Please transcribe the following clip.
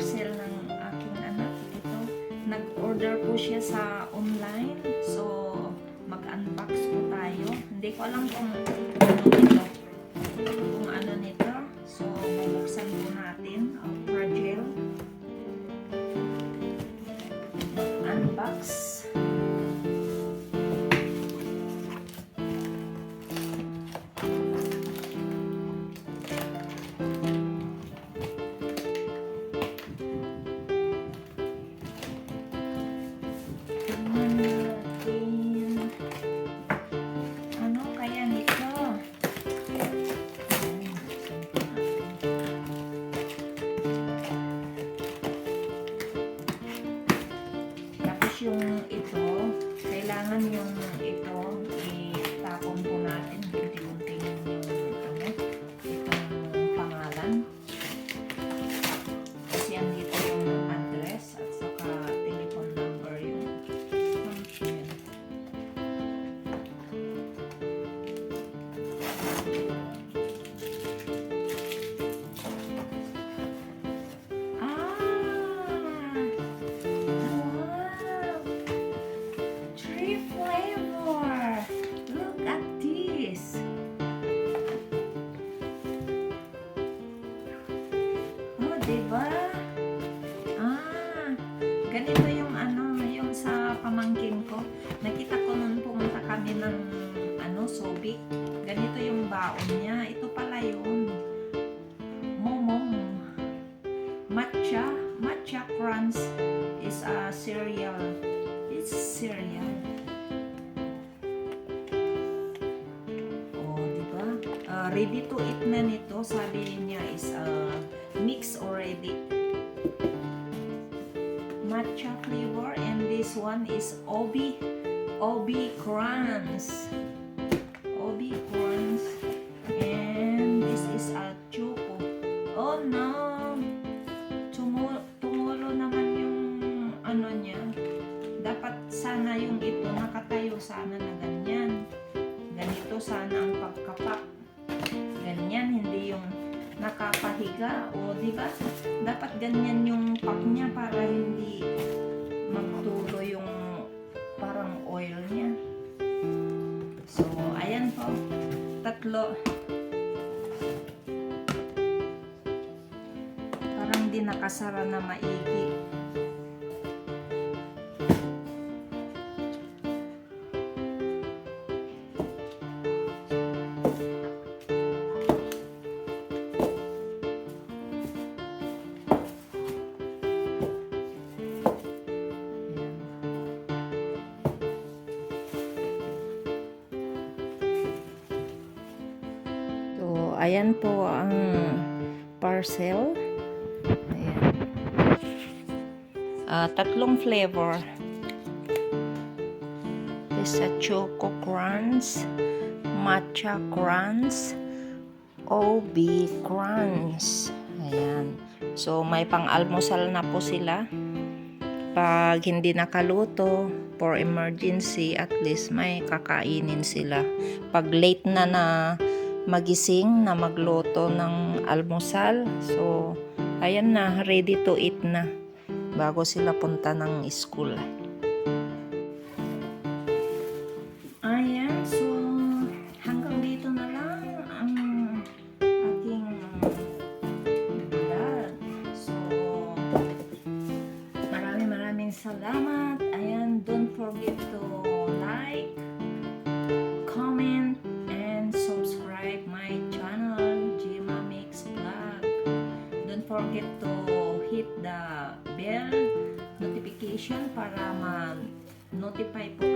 parcel ng aking anak. Ito, nag-order po siya sa online. So, mag-unbox po tayo. Hindi ko alam kung ano nito. Kung ano nito. So, bubuksan po natin. Fragile. Unbox. Yung ito, kailangan yung ito itapon po natin unti-unting yung itong pangalan kasi andito yung address at saka telephone number yung function. Diba? Ganito yung yung sa pamangkin ko. Nakita ko nun pumunta kami ng Subic. Ganito yung baon niya. Ito pala yun. Momong. Matcha crunch is a cereal. It's cereal. Oh, diba? Ready to eat na nito. Sabi niya is mix already. Matcha flavor, and this one is Obi Crunch. Obi Crunch, and this is a choco. Oh no, tumulo naman yung niya. Dapat sana yung ito nakatayo sana na ganyan. Ganito sana ang pagkapak. Ganyan, hindi yung nakapahiga. O diba, dapat ganyan yung pack niya para hindi magtulo yung parang oil niya. So ayan po, tatlo. Parang di nakasara na maigi. Ayan po ang parcel. Ayan. Tatlong flavor. This is a Choco Crunch, Matcha Crunch, OB Crunch. Ayan. So, may pang-almusal na po sila. Pag hindi nakaluto, for emergency, at least may kakainin sila. Pag late na magising na magluto ng almusal, so ayan na, ready to eat na bago sila punta ng school. Ayan, so hanggang dito na lang ang aking vlog. So maraming salamat. Ayan, don't forget to like, comment, and subscribe my channel, Gemma Mix Vlog. Don't forget to hit the bell notification para ma-notify po